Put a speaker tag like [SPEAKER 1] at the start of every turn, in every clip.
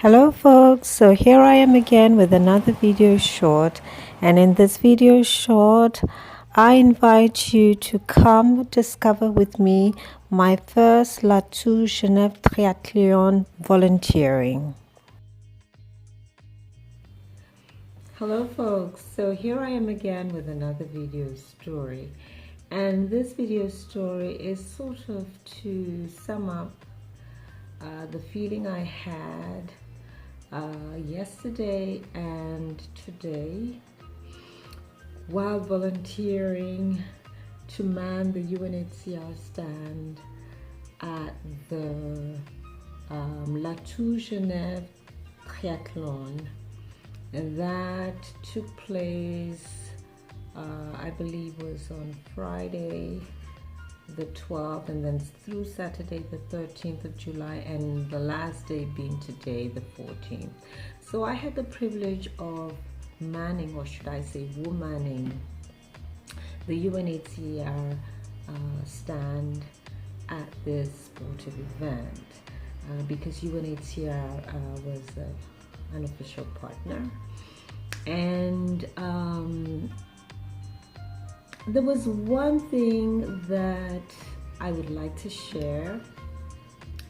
[SPEAKER 1] Hello folks, so here I am again with another video short, and in this video short I invite you to come discover with me my first Genève Triathlon volunteering. Hello folks, so here I am again with another video story, and this video story is sort of to sum up the feeling I had yesterday and today while volunteering to man the UNHCR stand at the Genève Trialthlon, and that took place I believe was on Friday the 12th, and then through Saturday the 13th of July, and the last day being today the 14th. So I had the privilege of manning, or should I say womaning, the UNHCR stand at this sportive event because UNHCR was an official partner, and there was one thing that I would like to share,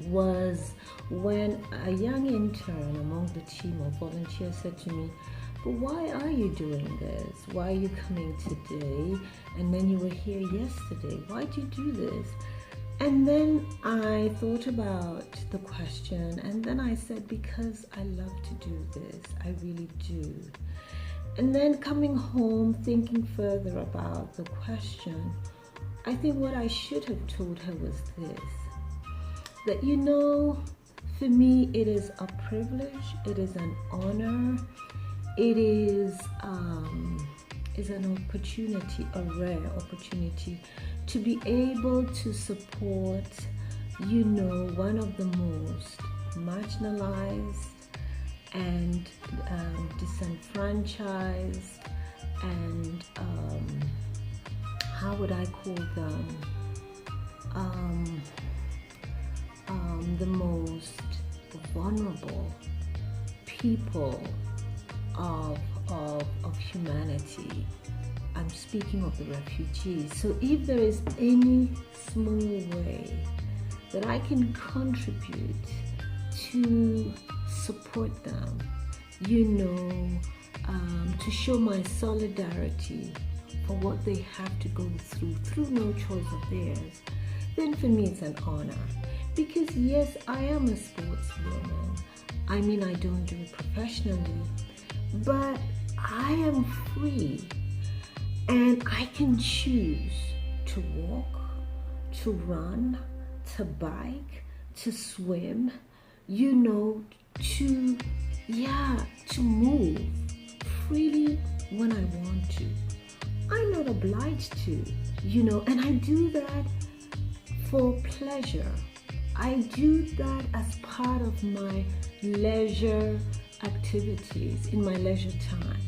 [SPEAKER 1] was when a young intern among the team of volunteers said to me, "But why are you doing this? Why are you coming today? And then you were here yesterday. Why do you do this?" And then I thought about the question, and then I said, because I love to do this. I really do. And then coming home, thinking further about the question, I think what I should have told her was this: that, for me, it is a privilege, it is an honor, it is an opportunity, a rare opportunity, to be able to support, one of the most marginalized and disenfranchised and how would I call them, the most vulnerable people of humanity. I'm speaking of the refugees. So if there is any small way that I can contribute to support them, to show my solidarity for what they have to go through no choice of theirs, then for me it's an honor. Because yes, I am a sportswoman. I mean, I don't do it professionally, but I am free, and I can choose to walk, to run, to bike, to swim, to move freely when I want to. I'm not obliged to, and I do that for pleasure. I do that as part of my leisure activities, in my leisure time.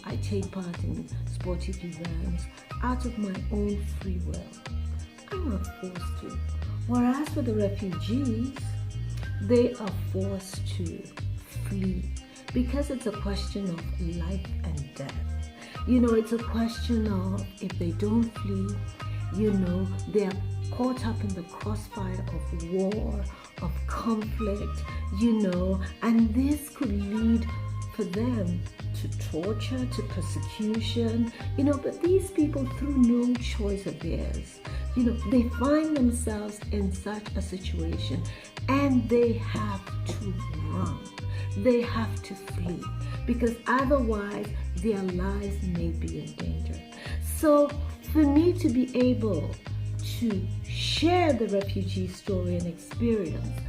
[SPEAKER 1] I take part in sportive events out of my own free will. I'm not forced to. Whereas for the refugees, they are forced to flee, because it's a question of life and death. It's a question of, if they don't flee, they are caught up in the crossfire of war, of conflict, and this could lead for them to torture, to persecution, but these people, through no choice of theirs, they find themselves in such a situation, and they have to run. They have to flee, because otherwise their lives may be in danger. So for me to be able to share the refugee story and experience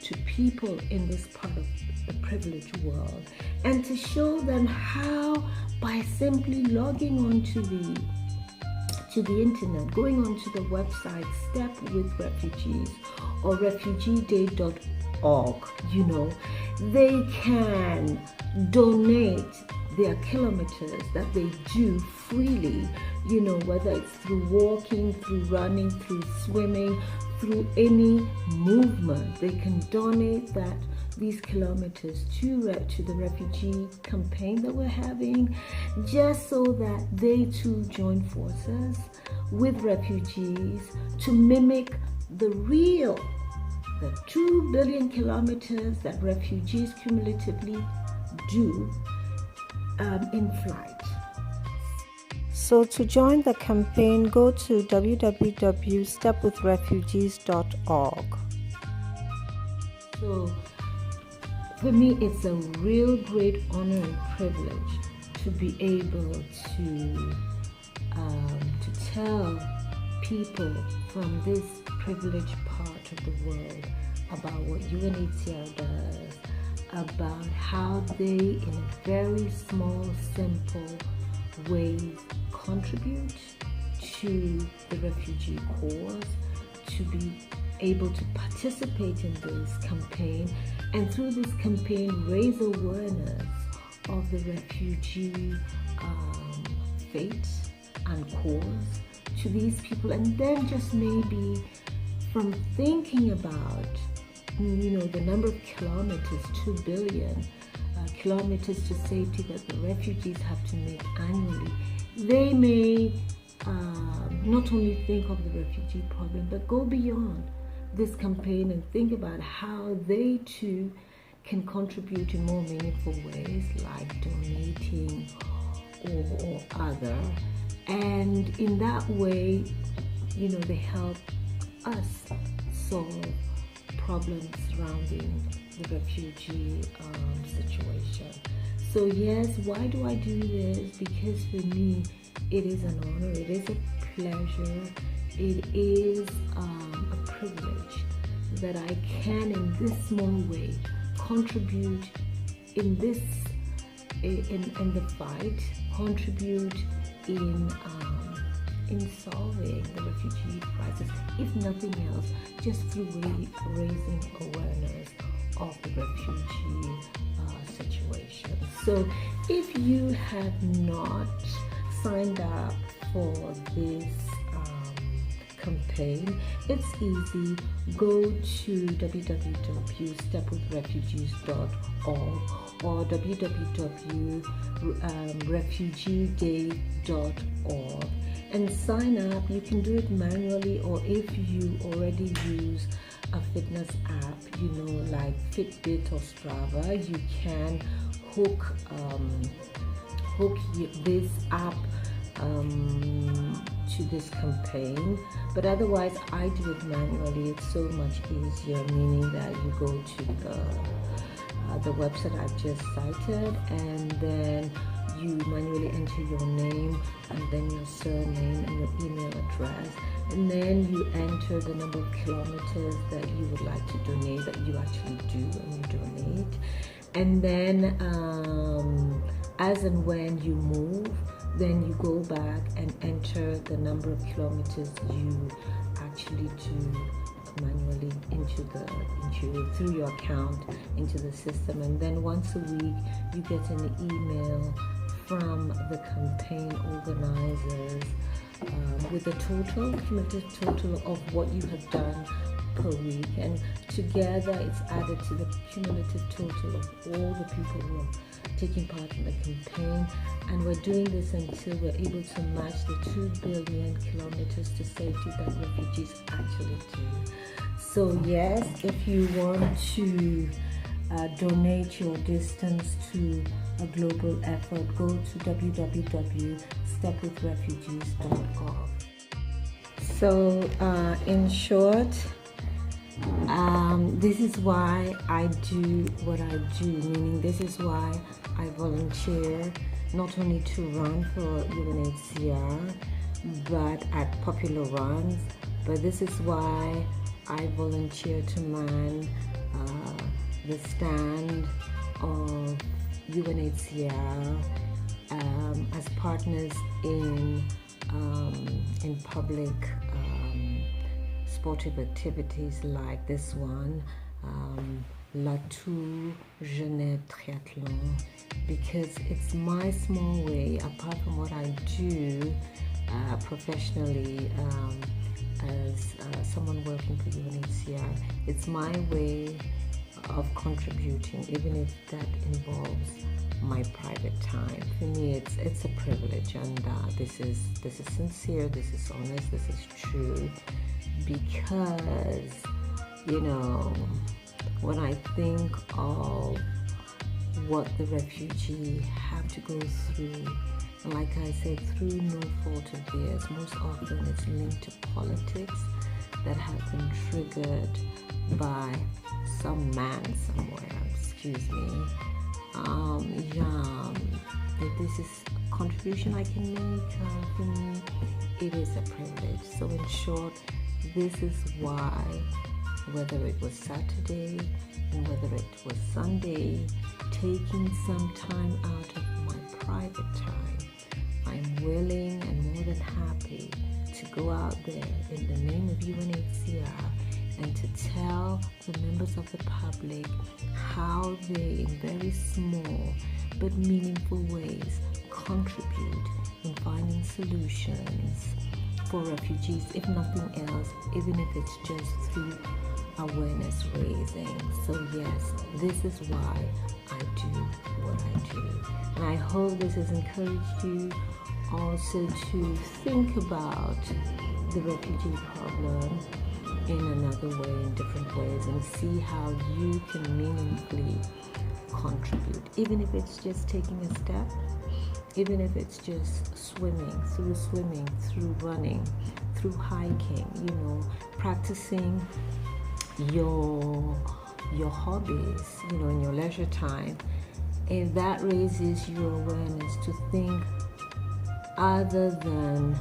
[SPEAKER 1] to people in this part of the privileged world, and to show them how, by simply logging onto the internet, going onto the website Step with Refugees or refugeeday.org, they can donate their kilometers that they do freely, whether it's through walking, through running, through swimming, through any movement. They can donate that these kilometers to the refugee campaign that we're having, just so that they too join forces with refugees to mimic the 2 billion kilometers that refugees cumulatively do in flight. So to join the campaign, go to www.stepwithrefugees.org. So for me, it's a real great honor and privilege to be able to tell people from this privileged part of the world about what UNHCR does, about how they, in a very small, simple ways, contribute to the refugee cause, to be able to participate in this campaign, and through this campaign raise awareness of the refugee fate and cause to these people. And then just maybe from thinking about the number of kilometers, 2 billion kilometers to safety that the refugees have to make annually, they may not only think of the refugee problem, but go beyond this campaign and think about how they too can contribute in more meaningful ways, like donating or other. And in that way, they help us solve problems surrounding the refugee situation. So yes, why do I do this? Because for me, it is an honor, it is a pleasure, it is a privilege that I can, in this small way, contribute in the fight, contribute in solving the refugee crisis, if nothing else, just through raising awareness of the refugee situation. So if you have not signed up for this campaign, it's easy. Go to www.stepwithrefugees.org or www.refugeeday.org and sign up. You can do it manually, or if you already use a fitness app, like Fitbit or Strava, you can hook this app to this campaign. But otherwise, I do it manually. It's so much easier, meaning that you go to the website I've just cited, and then you manually enter your name and then your surname and your email address, and then you enter the number of kilometers that you would like to donate, that you actually do, and you donate. And then as and when you move, then you go back and enter the number of kilometers you actually do manually through your account into the system. And then once a week you get an email from the campaign organizers with the cumulative total of what you have done per week, and together it's added to the cumulative total of all the people who are taking part in the campaign. And we're doing this until we're able to match the 2 billion kilometers to safety that refugees actually do. So yes, if you want to donate your distance to a global effort, go to www.stepwithrefugees.org. So in short, this is why I do what I do, meaning this is why I volunteer not only to run for UNHCR but at popular runs, but this is why I volunteer to man the stand of UNHCR as partners in public sportive activities like this one, La Tour Genève Trialthlon, because it's my small way, apart from what I do professionally as someone working for UNHCR, it's my way of contributing, even if that involves my private time. For me, it's a privilege, and this is sincere, this is honest, this is true, because when I think of what the refugee have to go through, and like I said, through no fault of theirs, most often it's linked to politics that have been triggered by some man somewhere, excuse me. If this is a contribution I can make, for me, it is a privilege. So in short, this is why, whether it was Saturday and whether it was Sunday, taking some time out of my private time, I'm willing and more than happy to go out there in the name of UNHCR and to tell the members of the public how they, in very small but meaningful ways, contribute in finding solutions for refugees, if nothing else, even if it's just through awareness raising. So yes, this is why I do what I do. And I hope this has encouraged you also to think about the refugee problem in another way, in different ways, and see how you can meaningfully contribute, even if it's just taking a step, even if it's just swimming, through running, through hiking, practicing your hobbies, in your leisure time. If that raises your awareness to think other than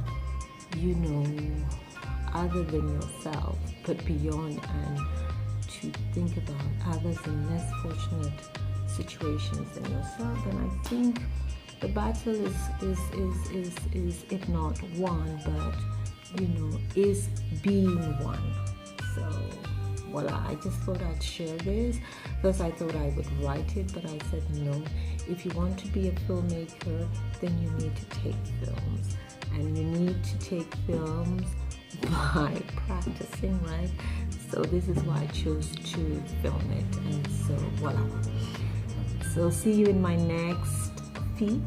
[SPEAKER 1] yourself, but beyond, and to think about others in less fortunate situations than yourself, then I think the battle is if not won, but is being won. So voila, I just thought I'd share this. First I thought I would write it, but I said no. If you want to be a filmmaker, then you need to take films, and you need to take films by practicing, right? So this is why I chose to film it, and so voila. So see you in my next feed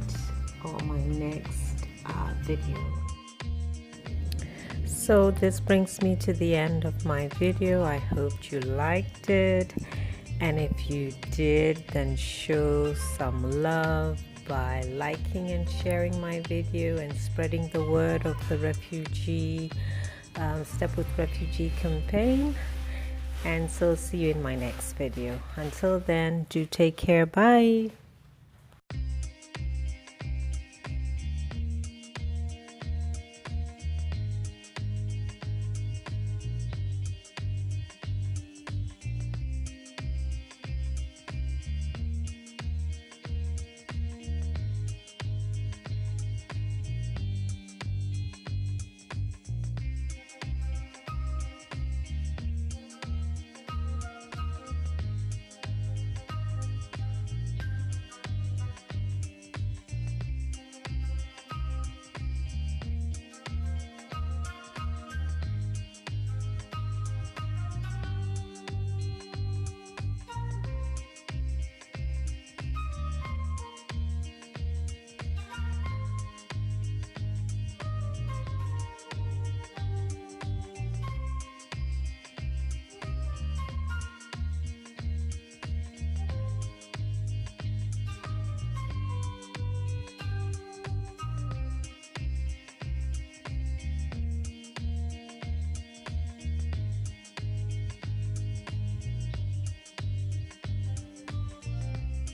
[SPEAKER 1] or my next video. So this brings me to the end of my video. I hope you liked it, and if you did, then show some love by liking and sharing my video and spreading the word of the refugee Step with Refugee campaign. And so see you in my next video. Until then, do take care. Bye.